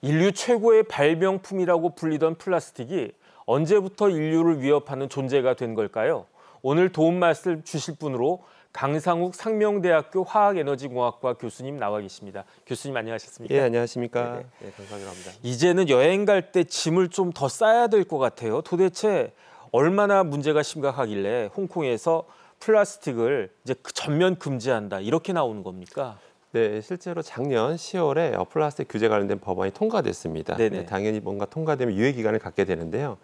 인류 최고의 발명품이라고 불리던 플라스틱이 언제부터 인류를 위협하는 존재가 된 걸까요? 오늘 도움 말씀 주실 분으로 강상욱 상명대학교 화학에너지공학과 교수님 나와 계십니다. 교수님 안녕하셨습니까? 예, 안녕하십니까? 네, 감사합니다. 이제는 여행 갈 때 짐을 좀 더 싸야 될 것 같아요. 도대체 얼마나 문제가 심각하길래 홍콩에서 플라스틱을 이제 전면 금지한다 이렇게 나오는 겁니까? 네, 실제로 작년 10월에 플라스틱 규제 관련된 법안이 통과됐습니다. 네네. 당연히 뭔가 통과되면 유예 기간을 갖게 되는데요.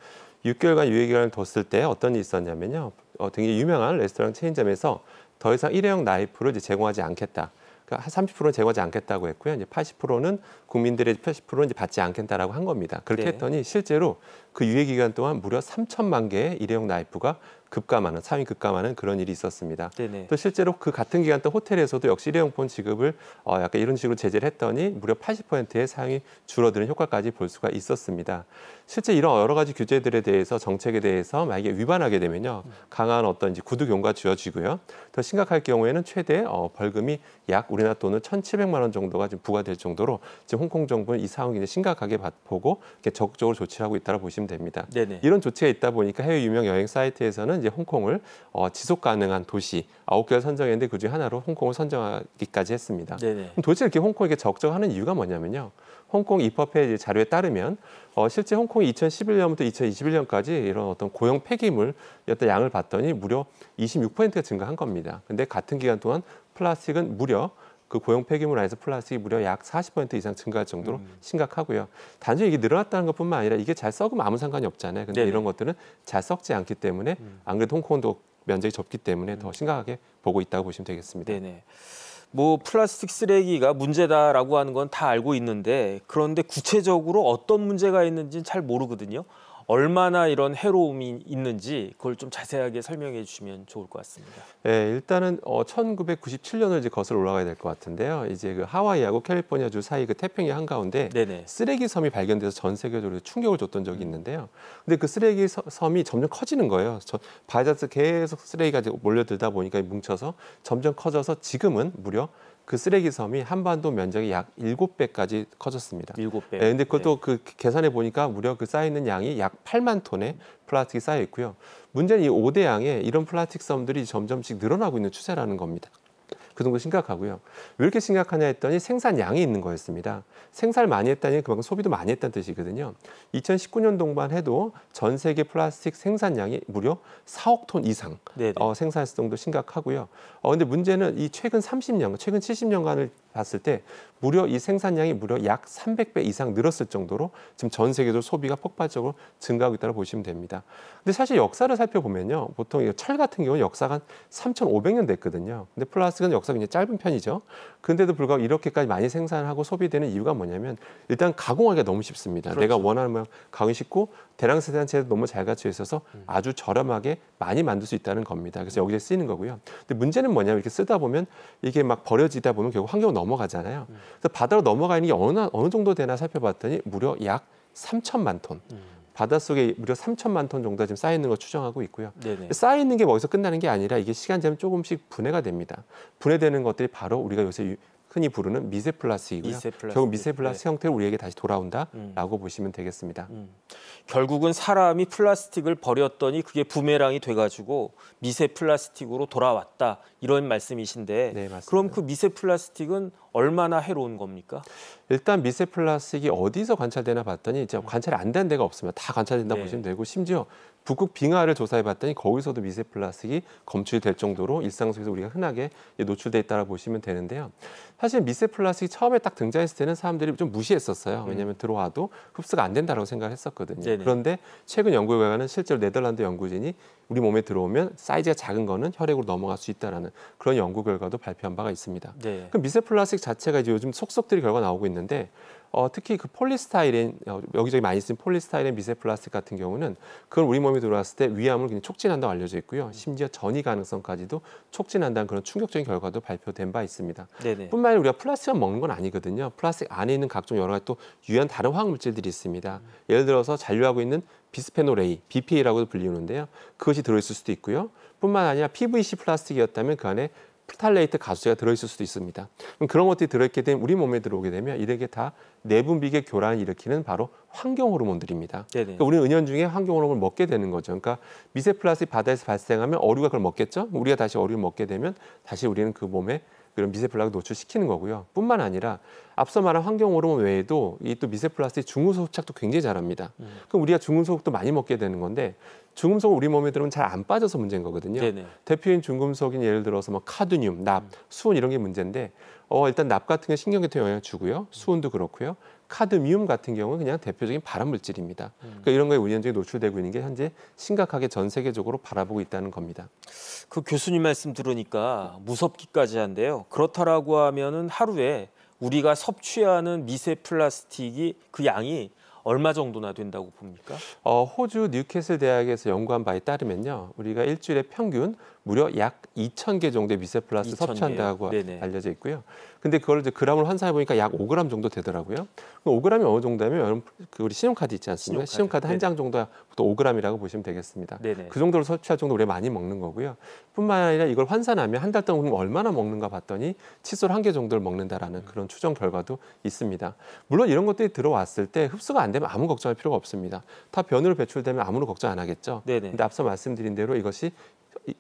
6개월간 유예 기간을 뒀을 때 어떤 일이 있었냐면요. 굉장히 유명한 레스토랑 체인점에서 더 이상 일회용 나이프를 이제 제공하지 않겠다. 그러니까 한 30%는 제공하지 않겠다고 했고요. 이제 80%는 국민들의 80%는 이제 받지 않겠다라고 한 겁니다. 그렇게 네. 했더니 실제로 그 유예 기간 동안 무려 3천만 개의 일회용 나이프가 급감하는, 상위 급감하는 그런 일이 있었습니다. 네네. 또 실제로 그 같은 기간 또 호텔에서도 역시 일회용품 지급을 약간 이런 식으로 제재를 했더니 무려 80%의 사용이 줄어드는 효과까지 볼 수가 있었습니다. 실제 이런 여러 가지 규제들에 대해서 정책에 대해서 만약에 위반하게 되면요, 강한 어떤 이제 구두 경고가 주어지고요. 더 심각할 경우에는 최대 벌금이 약 우리나라 돈으로 1,700만 원 정도가 지금 부과될 정도로 지금 홍콩 정부는 이 상황이 이제 심각하게 보고 적극적으로 조치를 하고 있다고 보시면 됩니다. 네네. 이런 조치가 있다 보니까 해외 유명 여행 사이트에서는 이제 홍콩을 지속 가능한 도시 9개를 선정했는데 그중 하나로 홍콩을 선정하기까지 했습니다. 네네. 그럼 도대체 이렇게 홍콩에게 적정하는 이유가 뭐냐면요. 홍콩 입법회 자료에 따르면 실제 홍콩이 2011년부터 2021년까지 이런 어떤 고용 폐기물 어떤 양을 봤더니 무려 26%가 증가한 겁니다. 근데 같은 기간 동안 플라스틱은 무려 그 고용 폐기물 안에서 플라스틱이 무려 약 40% 이상 증가할 정도로 심각하고요. 단순히 이게 늘어났다는 것뿐만 아니라 이게 잘 썩으면 아무 상관이 없잖아요. 근데 네네. 이런 것들은 잘 썩지 않기 때문에 안 그래도 홍콩도 면적이 좁기 때문에 더 심각하게 보고 있다고 보시면 되겠습니다. 네네. 뭐 플라스틱 쓰레기가 문제다라고 하는 건 다 알고 있는데 그런데 구체적으로 어떤 문제가 있는지는 잘 모르거든요. 얼마나 이런 해로움이 있는지 그걸 좀 자세하게 설명해 주시면 좋을 것 같습니다. 네, 일단은 1997년을 이제 거슬러 올라가야 될 것 같은데요. 이제 그 하와이하고 캘리포니아주 사이 그 태평양 한가운데 네네. 쓰레기 섬이 발견돼서 전 세계적으로 충격을 줬던 적이 있는데요. 근데 그 쓰레기 섬이 점점 커지는 거예요. 바다에서 계속 쓰레기가 몰려들다 보니까 뭉쳐서 점점 커져서 지금은 무려 그 쓰레기 섬이 한반도 면적이 약 7배까지 커졌습니다. 7배. 네, 근데 그것도 그 계산해 보니까 무려 그 쌓여 있는 양이 약 8만 톤의 플라스틱이 쌓여 있고요. 문제는 이 5대 양에 이런 플라스틱 섬들이 점점씩 늘어나고 있는 추세라는 겁니다. 그 정도 심각하고요. 왜 이렇게 심각하냐 했더니 생산량이 있는 거였습니다. 생산을 많이 했다니 그만큼 소비도 많이 했다는 뜻이거든요. 2019년도만 해도 전 세계 플라스틱 생산량이 무려 4억 톤 이상 생산했을 정도 심각하고요. 근데 문제는 이 최근 30년, 최근 70년간을 봤을 때 무려 이 생산량이 무려 약 300배 이상 늘었을 정도로 지금 전 세계적으로 소비가 폭발적으로 증가하고 있다고 보시면 됩니다. 근데 사실 역사를 살펴보면요. 보통 철 같은 경우는 역사가 한 3,500년 됐거든요. 근데 플라스틱은 역사가 굉장히 짧은 편이죠. 그런데도 불구하고 이렇게까지 많이 생산하고 소비되는 이유가 뭐냐면 일단 가공하기가 너무 쉽습니다. 그렇죠. 내가 원하는 모양 가공이 쉽고 대량 생산체도 너무 잘 갖춰 있어서 아주 저렴하게 많이 만들 수 있다는 겁니다. 그래서 여기에 쓰이는 거고요. 근데 문제는 뭐냐면 이렇게 쓰다 보면 이게 막 버려지다 보면 결국 환경으로 넘어가잖아요. 그래서 바다로 넘어가는 게 어느 정도 되나 살펴봤더니 무려 약 3천만 톤. 바닷속에 무려 3천만 톤 정도가 지금 쌓여 있는 걸 추정하고 있고요. 쌓여 있는 게 거기서 끝나는 게 아니라 이게 시간 지나면 조금씩 분해가 됩니다. 분해되는 것들이 바로 우리가 요새 흔히 부르는 미세 플라스틱이고요. 결국 미세 플라스틱 형태로 우리에게 다시 돌아온다라고 보시면 되겠습니다. 결국은 사람이 플라스틱을 버렸더니 그게 부메랑이 돼가지고 미세 플라스틱으로 돌아왔다 이런 말씀이신데 네, 맞습니다. 그럼 그 미세 플라스틱은 얼마나 해로운 겁니까? 일단 미세 플라스틱이 어디서 관찰되나 봤더니 이제 관찰이 안 되는 데가 없습니다. 다 관찰된다 고 보시면 되고 심지어 북극 빙하를 조사해 봤더니 거기서도 미세 플라스틱이 검출이 될 정도로 일상 속에서 우리가 흔하게 노출돼 있다고 보시면 되는데요. 사실 미세 플라스틱이 처음에 딱 등장했을 때는 사람들이 좀 무시했었어요. 왜냐하면 들어와도 흡수가 안 된다고 생각을 했었거든요. 그런데 최근 연구 결과는 실제로 네덜란드 연구진이 우리 몸에 들어오면 사이즈가 작은 거는 혈액으로 넘어갈 수 있다라는 그런 연구 결과도 발표한 바가 있습니다. 그 미세 플라스틱 자체가 이제 요즘 속속들이 결과 나오고 있는데 특히 그 폴리스타이렌 여기저기 많이 쓰인 폴리스타이렌 미세 플라스틱 같은 경우는 그건 우리 몸에 들어왔을 때 위암을 굉장히 촉진한다고 알려져 있고요. 심지어 전이 가능성까지도 촉진한다는 그런 충격적인 결과도 발표된 바 있습니다. 뿐만 아니라 우리가 플라스틱만 먹는 건 아니거든요. 플라스틱 안에 있는 각종 여러 가지 또 유해한 다른 화학 물질들이 있습니다. 예를 들어서 잔류하고 있는 비스페놀 A, BPA라고도 불리는데요. 그것이 들어있을 수도 있고요. 뿐만 아니라 PVC 플라스틱이었다면 그 안에 프탈레이트 가수제가 들어있을 수도 있습니다. 그럼 그런 것들이 들어있게 되면 우리 몸에 들어오게 되면 이렇게 다 내분비계 교란을 일으키는 바로 환경 호르몬들입니다. 그러니까 우리는 은연중에 환경 호르몬을 먹게 되는 거죠. 그러니까 미세 플라스틱 바다에서 발생하면 어류가 그걸 먹겠죠. 우리가 다시 어류를 먹게 되면 다시 우리는 그 몸에 그런 미세 플라스틱 노출시키는 거고요. 뿐만 아니라 앞서 말한 환경 호르몬 외에도 이 또 미세 플라스틱 중금속 흡착도 굉장히 잘합니다. 그럼 우리가 중금속도 많이 먹게 되는 건데 중금속은 우리 몸에 들어오면 잘 안 빠져서 문제인 거거든요. 대표인 중금속인 예를 들어서 뭐 카드뮴, 납, 수은 이런 게 문제인데 일단 납 같은 게 신경계통에 영향을 주고요. 수은도 그렇고요. 카드뮴 같은 경우는 그냥 대표적인 발암 물질입니다. 그러니까 이런 거에 우연적이 노출되고 있는 게 현재 심각하게 전 세계적으로 바라보고 있다는 겁니다. 그 교수님 말씀 들으니까 무섭기까지 한데요. 그렇다라고 하면은 하루에 우리가 섭취하는 미세 플라스틱이 그 양이 얼마 정도나 된다고 봅니까? 호주 뉴캐슬 대학에서 연구한 바에 따르면요, 우리가 일주일에 평균 무려 약 2,000개 정도의 미세 플라스틱 섭취한다고 알려져 있고요. 근데 그걸 이제 그램으로 환산해 보니까 약 5g 정도 되더라고요. 5g이 어느 정도냐면 그 우리 신용카드 있지 않습니까? 신용카드 한 장 정도가 보통 5g이라고 보시면 되겠습니다. 그 정도로 섭취할 정도로 우리가 많이 먹는 거고요. 뿐만 아니라 이걸 환산하면 한 달 동안 그럼 얼마나 먹는가 봤더니 칫솔 1개 정도를 먹는다라는 그런 추정 결과도 있습니다. 물론 이런 것들이 들어왔을 때 흡수가 안 되면 아무 걱정할 필요가 없습니다. 다 변으로 배출되면 아무런 걱정 안 하겠죠. 근데 앞서 말씀드린 대로 이것이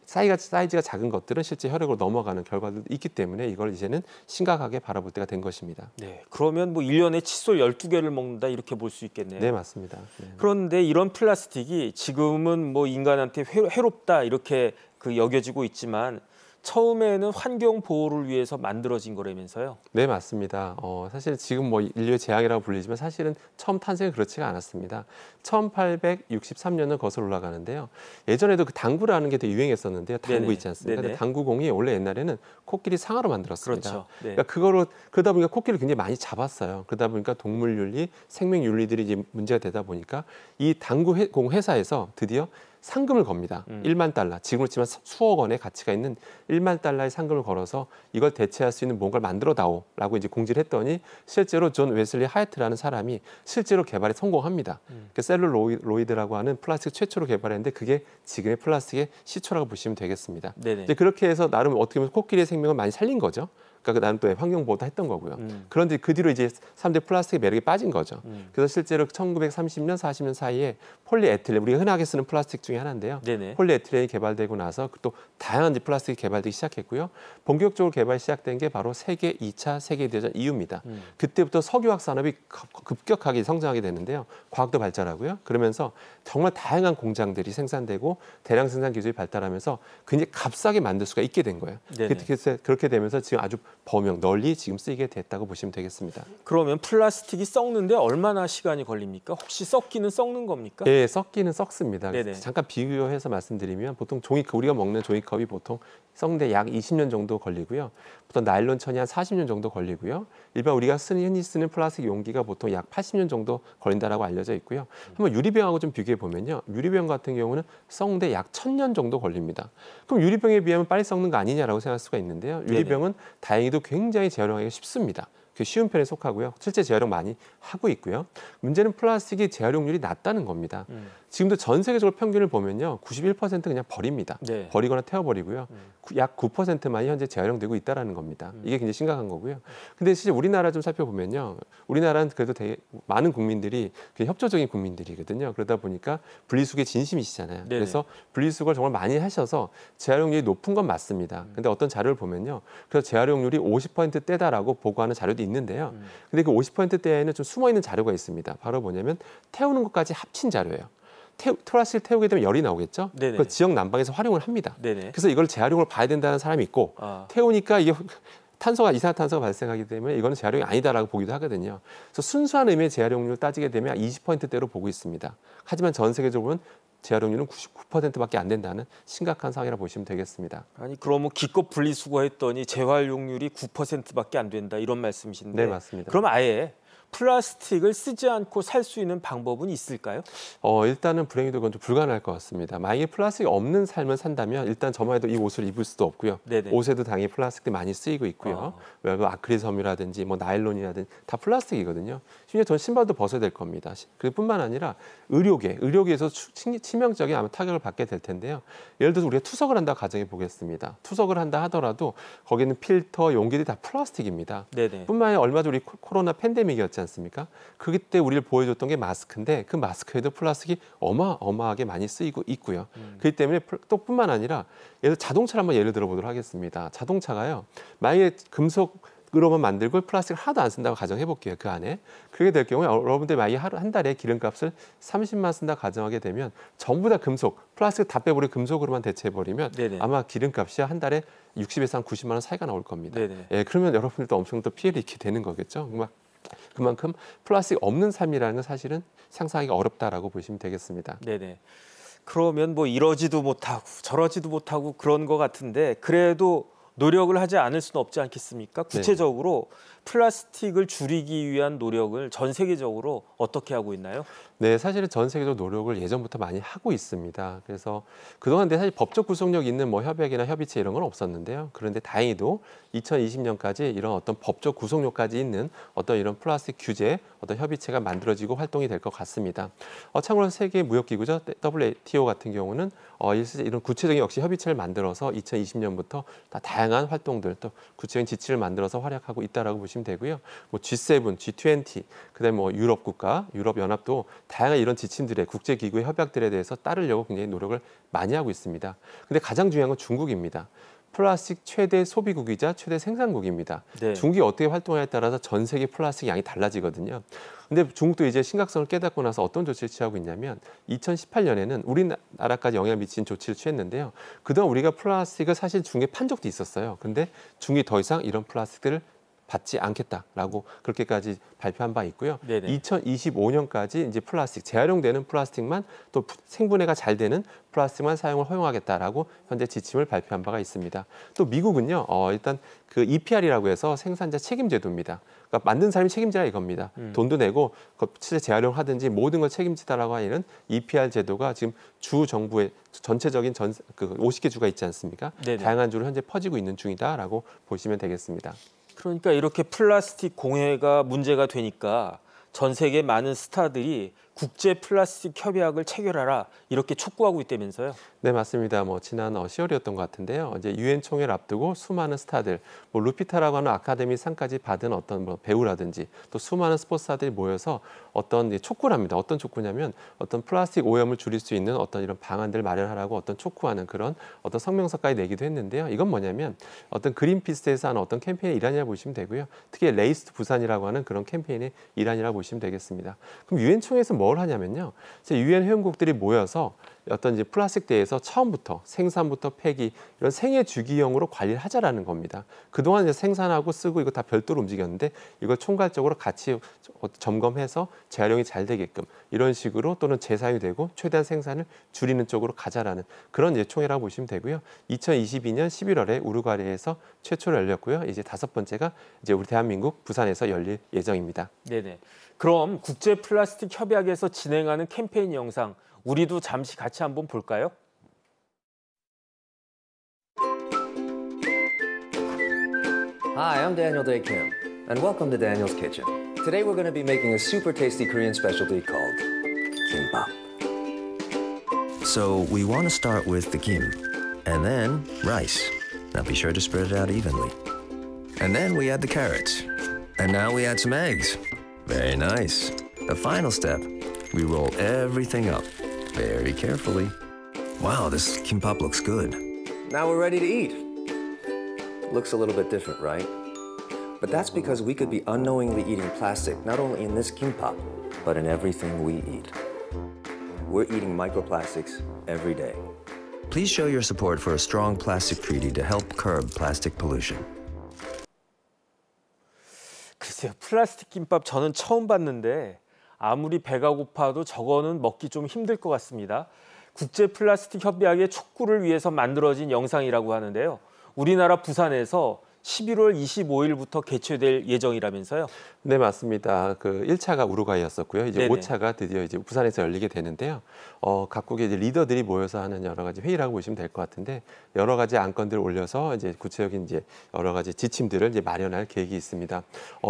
사이즈가 작은 것들은 실제 혈액으로 넘어가는 결과도 있기 때문에 이걸 이제는 심각하게 바라볼 때가 된 것입니다. 네, 그러면 뭐 1년에 칫솔 12개를 먹는다 이렇게 볼 수 있겠네요. 네, 맞습니다. 그런데 이런 플라스틱이 지금은 뭐 인간한테 해롭다 이렇게 여겨지고 있지만 처음에는 환경 보호를 위해서 만들어진 거라면서요? 네, 맞습니다. 사실 지금 뭐 인류의 재앙이라고 불리지만 사실은 처음 탄생은 그렇지가 않았습니다. 1863년을 거슬러 올라가는데요. 예전에도 그 당구라는 게 되게 유행했었는데요. 당구 있지 않습니까? 근데 당구공이 원래 옛날에는 코끼리 상아로 만들었습니다. 그러니까 그러다 보니까 코끼리를 굉장히 많이 잡았어요. 그러다 보니까 동물 윤리, 생명 윤리들이 이제 문제가 되다 보니까 이 당구공 회사에서 드디어 상금을 겁니다. 1만 달러. 지금으로 치면 수억 원의 가치가 있는 1만 달러의 상금을 걸어서 이걸 대체할 수 있는 뭔가를 만들어 다오라고 이제 공지를 했더니 실제로 존 웨슬리 하이트라는 사람이 실제로 개발에 성공합니다. 그 셀룰로이드라고 하는 플라스틱 최초로 개발했는데 그게 지금의 플라스틱의 시초라고 보시면 되겠습니다. 이제 그렇게 해서 나름 어떻게 보면 코끼리의 생명을 많이 살린 거죠. 그러니까 나는 또 환경 보호도 했던 거고요. 그런데 그 뒤로 이제 사람들이 플라스틱의 매력에 빠진 거죠. 그래서 실제로 1930년, 40년 사이에 폴리에틸렌, 우리가 흔하게 쓰는 플라스틱 중에 하나인데요. 폴리에틸렌이 개발되고 나서 또 다양한 플라스틱이 개발되기 시작했고요. 본격적으로 개발 시작된 게 바로 세계 2차 세계대전 이후입니다. 그때부터 석유화학 산업이 급격하게 성장하게 되는데요. 과학도 발전하고요. 그러면서 정말 다양한 공장들이 생산되고 대량 생산 기술이 발달하면서 굉장히 값싸게 만들 수가 있게 된 거예요. 그렇게 되면서 지금 아주 널리 지금 쓰이게 됐다고 보시면 되겠습니다. 그러면 플라스틱이 썩는데 얼마나 시간이 걸립니까? 혹시 썩기는 썩는 겁니까? 네, 썩기는 썩습니다. 잠깐 비교해서 말씀드리면 보통 종이컵, 우리가 먹는 종이컵이 보통 썩는데 약 20년 정도 걸리고요. 보통 나일론 천이 한 40년 정도 걸리고요. 일반 우리가 흔히 쓰는 플라스틱 용기가 보통 약 80년 정도 걸린다라고 알려져 있고요. 한번 유리병하고 좀 비교해 보면요. 유리병 같은 경우는 썩는데 약 1000년 정도 걸립니다. 그럼 유리병에 비하면 빨리 썩는 거 아니냐라고 생각할 수가 있는데요. 유리병은 다행히도 굉장히 재활용하기가 쉽습니다. 쉬운 편에 속하고요. 실제 재활용 많이 하고 있고요. 문제는 플라스틱이 재활용률이 낮다는 겁니다. 지금도 전 세계적으로 평균을 보면요. 91% 그냥 버립니다. 버리거나 태워버리고요. 약 9%만이 현재 재활용되고 있다는 겁니다. 이게 굉장히 심각한 거고요. 근데 실제 우리나라 좀 살펴보면요. 우리나라는 그래도 되게 많은 국민들이 협조적인 국민들이거든요. 그러다 보니까 분리수거에 진심이시잖아요. 그래서 분리수거를 정말 많이 하셔서 재활용률이 높은 건 맞습니다. 근데 어떤 자료를 보면요. 그래서 재활용률이 50%대다라고 보고하는 자료도 있는데요. 근데 그 50%대에는 좀 숨어있는 자료가 있습니다. 바로 뭐냐면 태우는 것까지 합친 자료예요. 플라스틱을 태우게 되면 열이 나오겠죠. 그 지역 난방에서 활용을 합니다. 그래서 이걸 재활용을 봐야 된다는 사람이 있고 태우니까 이게 이산화탄소가 발생하기 때문에 이거는 재활용이 아니다라고 보기도 하거든요. 그래서 순수한 의미의 재활용률을 따지게 되면 20%대로 보고 있습니다. 하지만 전 세계적으로는 재활용률은 99%밖에 안 된다는 심각한 상황이라고 보시면 되겠습니다. 아니 그러면 기껏 분리수거했더니 재활용률이 9%밖에 안 된다 이런 말씀이신데. 네, 맞습니다. 그럼 아예 플라스틱을 쓰지 않고 살 수 있는 방법은 있을까요? 일단은 불행히도 그건 좀 불가능할 것 같습니다. 만약에 플라스틱이 없는 삶을 산다면 일단 저만 해도 이 옷을 입을 수도 없고요. 네네. 옷에도 당연히 플라스틱이 많이 쓰이고 있고요. 외부 아크릴 섬유라든지 뭐 나일론이라든지 다 플라스틱이거든요. 심지어 전 신발도 벗어야 될 겁니다. 그뿐만 아니라 의료계에서 치명적인 아마 타격을 받게 될 텐데요. 예를 들어서 우리가 투석을 한다 가정해 보겠습니다. 투석을 한다 하더라도 거기는 필터, 용기들이 다 플라스틱입니다. 네네. 뿐만 아니라 얼마 전 우리 코로나 팬데믹이었지 않습니까? 그때 우리를 보여줬던 게 마스크인데 그 마스크에도 플라스틱이 어마어마하게 많이 쓰이고 있고요. 그렇기 때문에 또 뿐만 아니라 자동차를 한번 예를 들어보도록 하겠습니다. 자동차가요. 만약에 금속으로만 만들고 플라스틱을 하나도 안 쓴다고 가정해 볼게요. 그 안에. 그렇게 될 경우에 여러분들이 만약에 한 달에 기름값을 30만 쓴다 가정하게 되면 전부 다 플라스틱 다 빼버리고 금속으로만 대체해버리면 아마 기름값이 한 달에 60에서 한 90만 원 사이가 나올 겁니다. 예, 그러면 여러분들도 엄청 더 피해를 입게 되는 거겠죠. 그만큼 플라스틱 없는 삶이라는 건 사실은 상상하기가 어렵다라고 보시면 되겠습니다. 네네. 그러면 뭐 이러지도 못하고 저러지도 못하고 그런 것 같은데 그래도 노력을 하지 않을 수는 없지 않겠습니까? 구체적으로 플라스틱을 줄이기 위한 노력을 전 세계적으로 어떻게 하고 있나요? 네, 사실은 전 세계적으로 노력을 예전부터 많이 하고 있습니다. 그래서 그동안 사실 법적 구속력 있는 뭐 협약이나 협의체 이런 건 없었는데요. 그런데 다행히도 2020년까지 이런 어떤 법적 구속력까지 있는 어떤 이런 플라스틱 규제, 어떤 협의체가 만들어지고 활동이 될 것 같습니다. 참고로 세계 무역기구죠, WTO 같은 경우는 이런 구체적인 역시 협의체를 만들어서 2020년부터 다양한 활동들 또 구체적인 지침을 만들어서 활약하고 있다라고 보시면 되고요. 뭐 G7, G20, 그다음에 뭐 유럽 국가, 유럽 연합도 다양한 이런 지침들의 국제기구의 협약들에 대해서 따르려고 굉장히 노력을 많이 하고 있습니다. 근데 가장 중요한 건 중국입니다. 플라스틱 최대 소비국이자 최대 생산국입니다. 중국이 어떻게 활동하냐에 따라서 전 세계 플라스틱 양이 달라지거든요. 근데 중국도 이제 심각성을 깨닫고 나서 어떤 조치를 취하고 있냐면 2018년에는 우리나라까지 영향을 미친 조치를 취했는데요. 그동안 우리가 플라스틱을 사실 중국에 판 적도 있었어요. 근데 중국이 더 이상 이런 플라스틱들을 받지 않겠다라고 그렇게까지 발표한 바 있고요. 2025년까지 이제 재활용되는 플라스틱만 또 생분해가 잘 되는 플라스틱만 사용을 허용하겠다라고 현재 지침을 발표한 바가 있습니다. 또 미국은요, 일단 그 EPR이라고 해서 생산자 책임 제도입니다. 그러니까 만든 사람이 책임지라 이겁니다. 돈도 내고 실제 재활용하든지 모든 걸 책임지다라고 하는 EPR 제도가 지금 주 정부의 전체적인 50개 주가 있지 않습니까? 다양한 주로 현재 퍼지고 있는 중이다라고 보시면 되겠습니다. 그러니까 이렇게 플라스틱 공해가 문제가 되니까 전 세계 많은 스타들이 국제 플라스틱 협약을 체결하라 이렇게 촉구하고 있다면서요? 네, 맞습니다. 지난 10월이었던 것 같은데요. 이제 유엔 총회를 앞두고 수많은 스타들, 루피타라고 하는 아카데미 상까지 받은 어떤 배우라든지 또 수많은 스포츠스타들이 모여서 어떤 촉구를 합니다. 어떤 촉구냐면 어떤 플라스틱 오염을 줄일 수 있는 어떤 이런 방안들을 마련하라고 어떤 촉구하는 그런 어떤 성명서까지 내기도 했는데요. 이건 뭐냐면 어떤 그린피스에서 하는 어떤 캠페인의 일환이라고 보시면 되고요. 특히 레이스 투 부산이라고 하는 그런 캠페인의 일환이라고 보시면 되겠습니다. 그럼 유엔 총회에서 뭘 하냐면요. 유엔 회원국들이 모여서 어떤 이제 플라스틱 대에서 처음부터 생산부터 폐기 이런 생애 주기형으로 관리를 하자라는 겁니다. 그동안 이제 생산하고 쓰고 이거 다 별도로 움직였는데 이걸 총괄적으로 같이 점검해서 재활용이 잘 되게끔 이런 식으로 또는 재사용이 되고 최대한 생산을 줄이는 쪽으로 가자라는 그런 이제 총회라고 보시면 되고요. 2022년 11월에 우루과이에서 최초로 열렸고요. 이제 5번째가 이제 우리 대한민국 부산에서 열릴 예정입니다. 네네. 그럼 국제 플라스틱 협약에서 진행하는 캠페인 영상 우리도 잠시 같이 한번 볼까요? Hi, I'm Daniel Dae Kim, and welcome to Daniel's Kitchen. Today we're going to be making a super tasty Korean specialty called kimbap. So we want to start with the kim, and then rice. Now be sure to spread it out evenly. And then we add the carrots. And now we add some eggs. Very nice. The final step, we roll everything up very carefully. Wow, this kimbap looks good. Now we're ready to eat. Looks a little bit different, right? But that's because we could be unknowingly eating plastic, not only in this kimbap, but in everything we eat. We're eating microplastics every day. Please show your support for a strong plastic treaty to help curb plastic pollution. 글쎄요, 플라스틱 김밥 저는 처음 봤는데 아무리 배가 고파도 저거는 먹기 좀 힘들 것 같습니다. 국제 플라스틱 협약의 촉구를 위해서 만들어진 영상이라고 하는데요. 우리나라 부산에서 11월 25일부터 개최될 예정이라면서요? 네, 맞습니다. 그 1차가 우루과이였었고요. 이제 네네. 5차가 드디어 이제 부산에서 열리게 되는데요. 각국의 이제 리더들이 모여서 하는 여러 가지 회의라고 보시면 될 것 같은데 여러 가지 안건들을 올려서 이제 구체적인 이제 여러 가지 지침들을 이제 마련할 계획이 있습니다.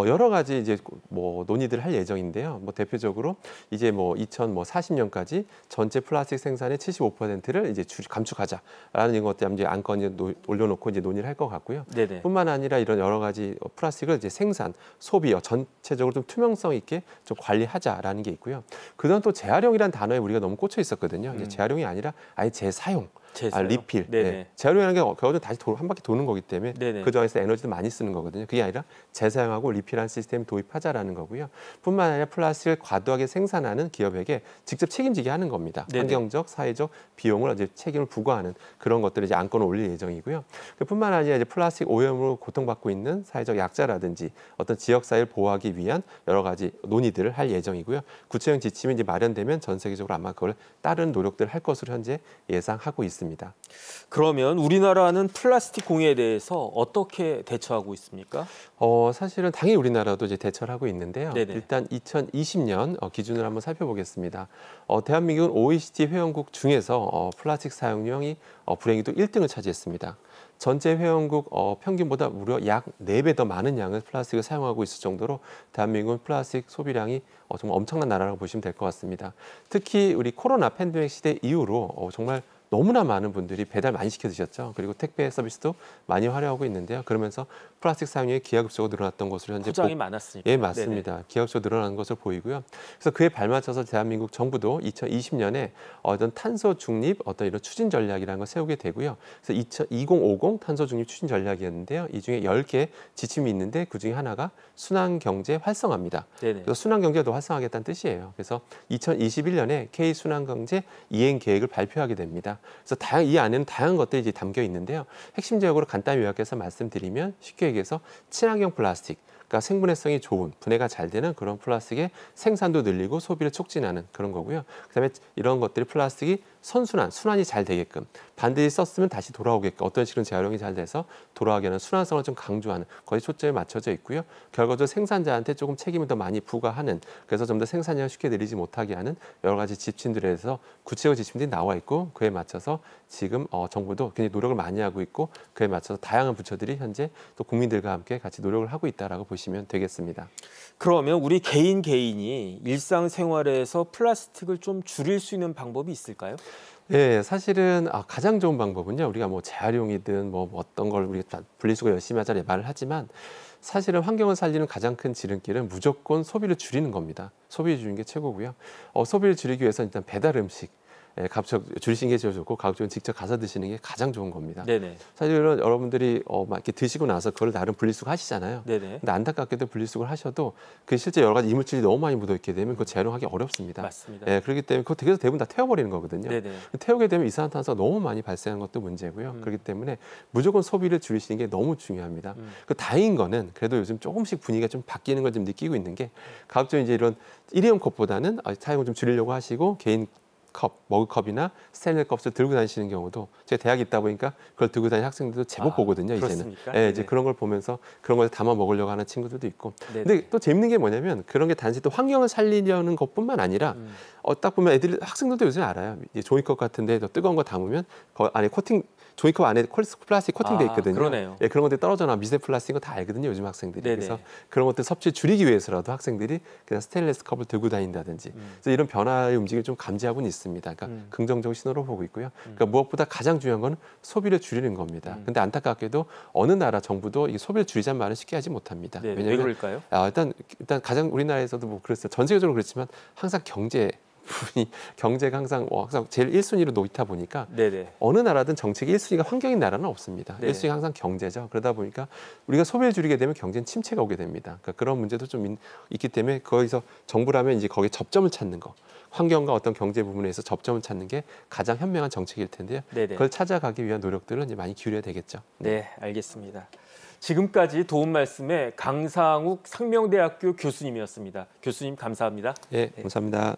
여러 가지 이제 뭐 논의들을 할 예정인데요. 뭐 대표적으로 이제 뭐 2040년까지 전체 플라스틱 생산의 75%를 이제 감축하자라는 것들 이제 안건을 올려놓고 이제 논의를 할 것 같고요. 네네. 뿐만 아니라 이런 여러 가지 플라스틱을 이제 생산, 소비, 전체적으로 좀 투명성 있게 좀 관리하자라는 게 있고요. 그다음 또 재활용이라는 단어에 우리가 너무 꽂혀 있었거든요. 이제 재활용이 아니라 아예 재사용. 재사용? 리필. 네네. 네. 재활용이라는 게 결국은 다시 한 바퀴 도는 거기 때문에 네네. 그 중에서 에너지도 많이 쓰는 거거든요. 그게 아니라 재사용하고 리필하는 시스템 도입하자라는 거고요. 뿐만 아니라 플라스틱을 과도하게 생산하는 기업에게 직접 책임지게 하는 겁니다. 네네. 환경적, 사회적 비용을 이제 책임을 부과하는 그런 것들을 이제 안건을 올릴 예정이고요. 뿐만 아니라 이제 플라스틱 오염으로 고통받고 있는 사회적 약자라든지 어떤 지역 사회를 보호하기 위한 여러 가지 논의들을 할 예정이고요. 구체적인 지침이 이제 마련되면 전 세계적으로 아마 그걸 따르는 노력들을 할 것으로 현재 예상하고 있습니다. 그러면 우리나라는 플라스틱 공해에 대해서 어떻게 대처하고 있습니까? 사실은 당연히 우리나라도 이제 대처를 하고 있는데요. 네네. 일단 2020년 기준을 한번 살펴보겠습니다. 대한민국은 OECD 회원국 중에서 플라스틱 사용량이 불행히도 1등을 차지했습니다. 전체 회원국 평균보다 무려 약 4배 더 많은 양의 플라스틱을 사용하고 있을 정도로 대한민국은 플라스틱 소비량이 정말 엄청난 나라라고 보시면 될 것 같습니다. 특히 우리 코로나 팬데믹 시대 이후로 정말 너무나 많은 분들이 배달 많이 시켜 드셨죠. 그리고 택배 서비스도 많이 활용하고 있는데요. 그러면서 플라스틱 사용량이 기하급수적으로 늘어났던 것으로 현재 포장이 많았으니까. 예, 맞습니다. 기하급수적으로 늘어난 것으로 보이고요. 그래서 그에 발맞춰서 대한민국 정부도 2020년에 어떤 탄소 중립 어떤 이런 추진 전략이라는 걸 세우게 되고요. 그래서 2050 탄소 중립 추진 전략이었는데요. 이 중에 10개 지침이 있는데 그 중에 하나가 순환 경제 활성화입니다. 네네. 그래서 순환 경제를 더 활성화하겠다는 뜻이에요. 그래서 2021년에 K 순환 경제 이행 계획을 발표하게 됩니다. 그래서 이 안에는 다양한 것들이 이제 담겨 있는데요. 핵심적으로 간단히 요약해서 말씀드리면 쉽게 얘기해서 친환경 플라스틱, 그러니까 생분해성이 좋은, 분해가 잘 되는 그런 플라스틱의 생산도 늘리고 소비를 촉진하는 그런 거고요. 그다음에 이런 것들이 플라스틱이 순환이 잘 되게끔 반드시 썼으면 다시 돌아오게끔 어떤 식으로 재활용이 잘 돼서 돌아가게 하는 순환성을 좀 강조하는 거기에 초점이 맞춰져 있고요. 결과적으로 생산자한테 조금 책임을 더 많이 부과하는 그래서 좀 더 생산량을 쉽게 늘리지 못하게 하는 여러 가지 지침들에 대해서 구체적 지침들이 나와 있고 그에 맞춰서 지금 정부도 굉장히 노력을 많이 하고 있고 그에 맞춰서 다양한 부처들이 현재 또 국민들과 함께 같이 노력을 하고 있다라고 보시면 되겠습니다. 그러면 우리 개인이 일상생활에서 플라스틱을 좀 줄일 수 있는 방법이 있을까요? 예, 사실은 가장 좋은 방법은요. 우리가 뭐 재활용이든 뭐 어떤 걸 우리가 분리수거 열심히 하자 말을 하지만 사실은 환경을 살리는 가장 큰 지름길은 무조건 소비를 줄이는 겁니다. 소비를 줄이는 게 최고고요. 소비를 줄이기 위해서 일단 배달 음식 가급적 줄이시는 게 제일 좋고 가급적은 직접 가서 드시는 게 가장 좋은 겁니다. 네네. 사실은 여러분들이 막 이렇게 드시고 나서 그걸 나름 분리수거 하시잖아요. 네네. 근데 안타깝게도 분리수거를 하셔도 그 실제 여러 가지 이물질이 너무 많이 묻어 있게 되면 그거 재활용하기 어렵습니다. 맞습니다. 예, 그렇기 때문에 그거 되게 대부분 다 태워버리는 거거든요. 네네. 태우게 되면 이산화탄소가 너무 많이 발생하는 것도 문제고요. 그렇기 때문에 무조건 소비를 줄이시는 게 너무 중요합니다. 그 다행인 거는 그래도 요즘 조금씩 분위기가 좀 바뀌는 걸 좀 느끼고 있는 게 가급적 이제 이런 일회용 컵보다는 사용을 좀 줄이려고 하시고 개인 컵, 머그컵이나 스테인리스 컵을 들고 다니시는 경우도 제가 대학에 있다 보니까 그걸 들고 다니는 학생들도 제법 보거든요. 그렇습니까? 이제는. 예, 이제 그런 걸 보면서 그런 걸 담아 먹으려고 하는 친구들도 있고. 네네. 근데 또 재밌는 게 뭐냐면 그런 게 단지 또 환경을 살리려는 것뿐만 아니라 딱 보면 학생들도 요즘 알아요. 이제 종이컵 같은데 더 뜨거운 거 담으면 그 안에 종이컵 안에 플라스틱 코팅돼 있거든요. 그러네요. 예, 그런 것들 떨어져 나와 미세 플라스틱인 거 다 알거든요. 요즘 학생들이. 네네. 그래서 그런 것들 섭취 줄이기 위해서라도 학생들이 그냥 스테인리스 컵을 들고 다닌다든지 그래서 이런 변화의 움직임을 좀 감지하고는 있습니다. 그러니까 긍정적 신호로 보고 있고요. 그러니까 무엇보다 가장 중요한 건 소비를 줄이는 겁니다. 근데 안타깝게도 어느 나라 정부도 이 소비를 줄이자는 말을 쉽게 하지 못합니다. 네, 왜 왜냐하면 그럴까요? 일단 가장 우리나라에서도 뭐 그랬어요. 전 세계적으로 그렇지만 항상 경제가 항상 제일 1순위로 놓이다 보니까 네네. 어느 나라든 정책이 1순위가 환경인 나라는 없습니다. 네. 1순위가 항상 경제죠. 그러다 보니까 우리가 소비를 줄이게 되면 경제는 침체가 오게 됩니다. 그러니까 그런 문제도 좀 있기 때문에 거기서 정부라면 이제 거기에 접점을 찾는 거. 환경과 어떤 경제 부분에서 접점을 찾는 게 가장 현명한 정책일 텐데요. 네네. 그걸 찾아가기 위한 노력들은 이제 많이 기울여야 되겠죠. 네, 알겠습니다. 지금까지 도움 말씀에 강상욱 상명대학교 교수님이었습니다. 교수님 감사합니다. 네, 감사합니다.